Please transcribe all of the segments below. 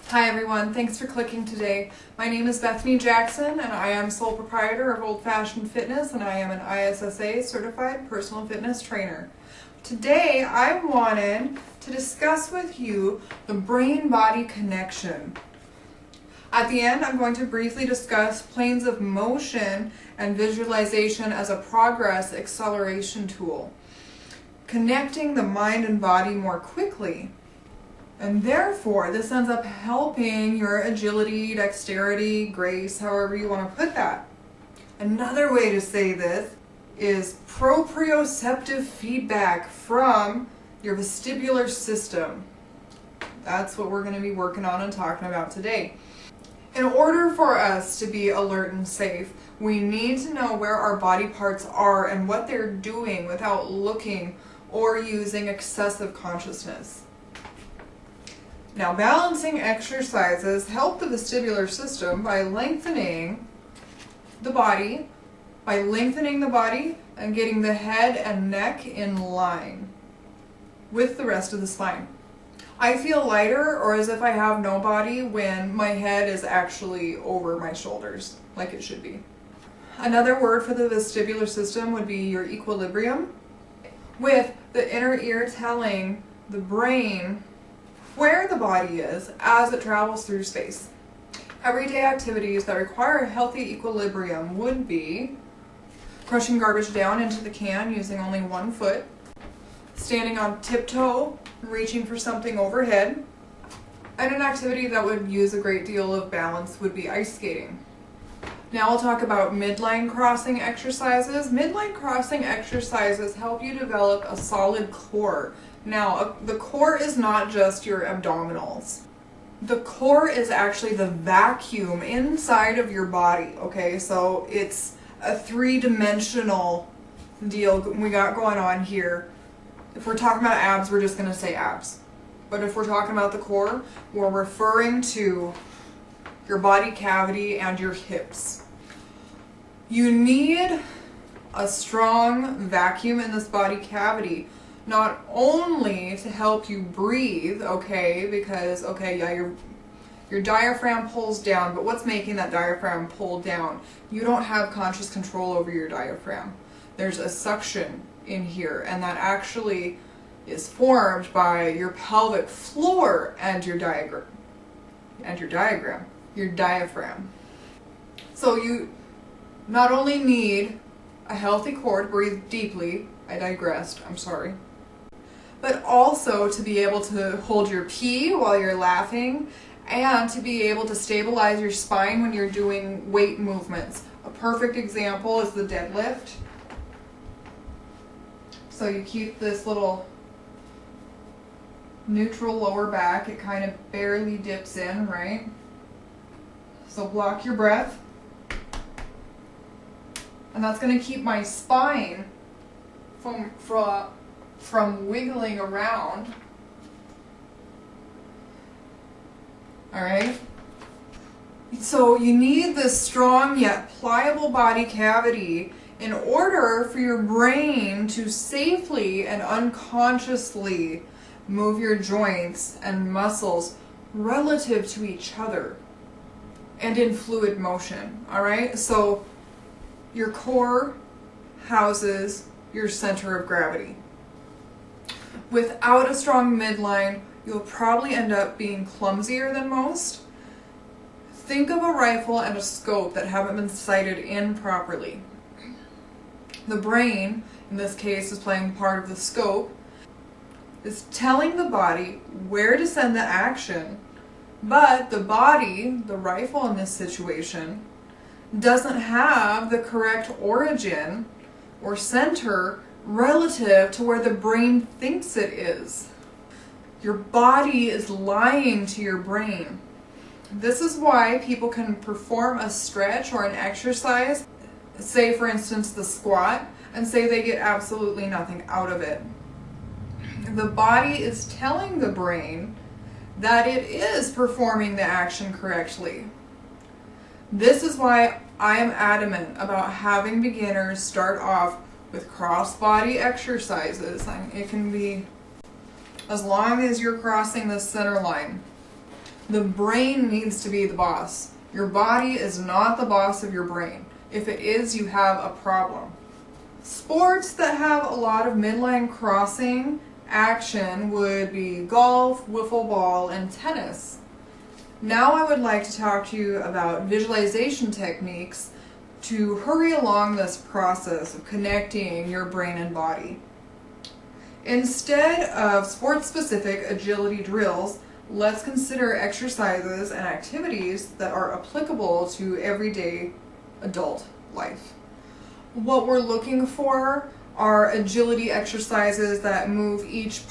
Hi everyone, thanks for clicking today. My name is Bethany Jackson and I am sole proprietor of Old Fashioned Fitness and I am an ISSA certified personal fitness trainer. Today I wanted to discuss with you the brain-body connection. At the end I'm going to briefly discuss planes of motion and visualization as a progress acceleration tool, connecting the mind and body more quickly. And therefore, this ends up helping your agility, dexterity, grace, however you want to put that. Another way to say this is proprioceptive feedback from your vestibular system. That's what we're going to be working on and talking about today. In order for us to be alert and safe, we need to know where our body parts are and what they're doing without looking or using excessive consciousness. Now, balancing exercises help the vestibular system by lengthening the body and getting the head and neck in line with the rest of the spine. I feel lighter or as if I have no body when my head is actually over my shoulders, like it should be. Another word for the vestibular system would be your equilibrium, with the inner ear telling the brain where the body is as it travels through space. Everyday activities that require a healthy equilibrium would be crushing garbage down into the can using only one foot, standing on tiptoe, reaching for something overhead, and an activity that would use a great deal of balance would be ice skating. Now I'll talk about midline crossing exercises. Midline crossing exercises help you develop a solid core. Now, the core is not just your abdominals. The core is actually the vacuum inside of your body, okay? So it's a three-dimensional deal we got going on here. If we're talking about abs, we're just going to say abs. But if we're talking about the core, we're referring to your body cavity and your hips. You need a strong vacuum in this body cavity, not only to help you breathe, because your diaphragm pulls down, but what's making that diaphragm pull down? You don't have conscious control over your diaphragm. There's a suction in here, and that actually is formed by your pelvic floor and your diaphragm. So you not only need a healthy core to breathe deeply, I digressed, I'm sorry, but also to be able to hold your pee while you're laughing and to be able to stabilize your spine when you're doing weight movements. A perfect example is the deadlift. So you keep this little neutral lower back, it kind of barely dips in, right? So block your breath. And that's going to keep my spine from wiggling around. Alright? So you need this strong yet pliable body cavity in order for your brain to safely and unconsciously move your joints and muscles relative to each other and in fluid motion. Alright? So your core houses your center of gravity. Without a strong midline, you'll probably end up being clumsier than most. Think of a rifle and a scope that haven't been sighted in properly. The brain, in this case, is playing part of the scope, is telling the body where to send the action, but the body, the rifle in this situation, doesn't have the correct origin or center relative to where the brain thinks it is. Your body is lying to your brain. This is why people can perform a stretch or an exercise, say for instance the squat, and say they get absolutely nothing out of it. The body is telling the brain that it is performing the action correctly. This is why I am adamant about having beginners start off with cross-body exercises. It can be as long as you're crossing the center line. The brain needs to be the boss. Your body is not the boss of your brain. If it is, you have a problem. Sports that have a lot of midline crossing action would be golf, wiffle ball, and tennis. Now I would like to talk to you about visualization techniques to hurry along this process of connecting your brain and body. Instead of sport-specific agility drills, let's consider exercises and activities that are applicable to everyday adult life. What we're looking for are agility exercises that move each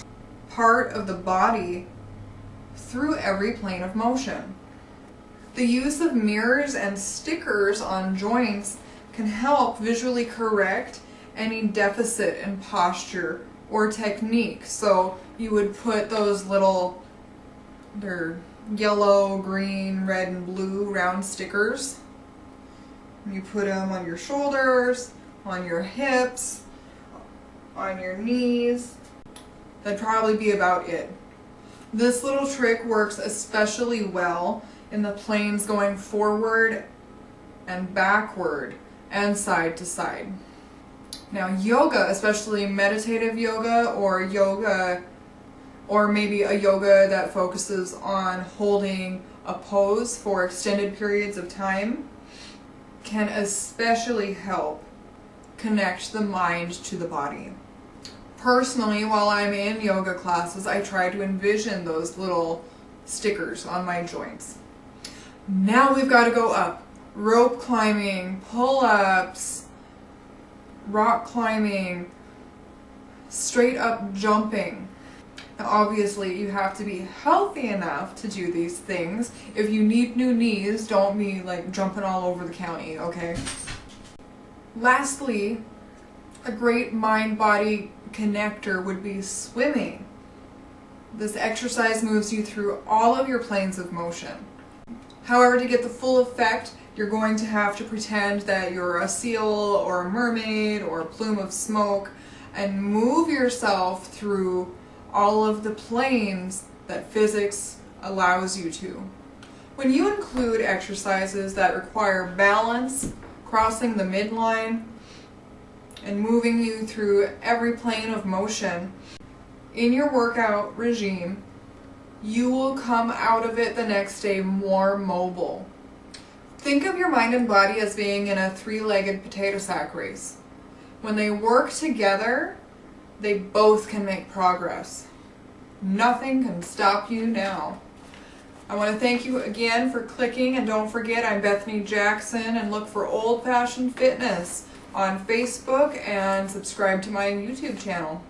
part of the body through every plane of motion. The use of mirrors and stickers on joints can help visually correct any deficit in posture or technique. So you would put those little, they're yellow, green, red, and blue round stickers. You put them on your shoulders, on your hips, on your knees. That'd probably be about it. This little trick works especially well in the planes going forward and backward and side to side. Now yoga, especially meditative yoga or maybe a yoga that focuses on holding a pose for extended periods of time, can especially help connect the mind to the body. Personally, while I'm in yoga classes, I try to envision those little stickers on my joints. Now we've got to go up. Rope climbing, pull-ups, rock climbing, straight up jumping. Now obviously you have to be healthy enough to do these things. If you need new knees, don't be like jumping all over the county, okay? Lastly, a great mind-body connector would be swimming. This exercise moves you through all of your planes of motion. However, to get the full effect, you're going to have to pretend that you're a seal or a mermaid or a plume of smoke and move yourself through all of the planes that physics allows you to. When you include exercises that require balance, crossing the midline, and moving you through every plane of motion in your workout regime, you will come out of it the next day more mobile. Think of your mind and body as being in a three-legged potato sack race. When they work together, they both can make progress. Nothing can stop you now. I want to thank you again for clicking, and don't forget I'm Bethany Jackson, and look for Old Fashioned Fitness on Facebook and subscribe to my YouTube channel.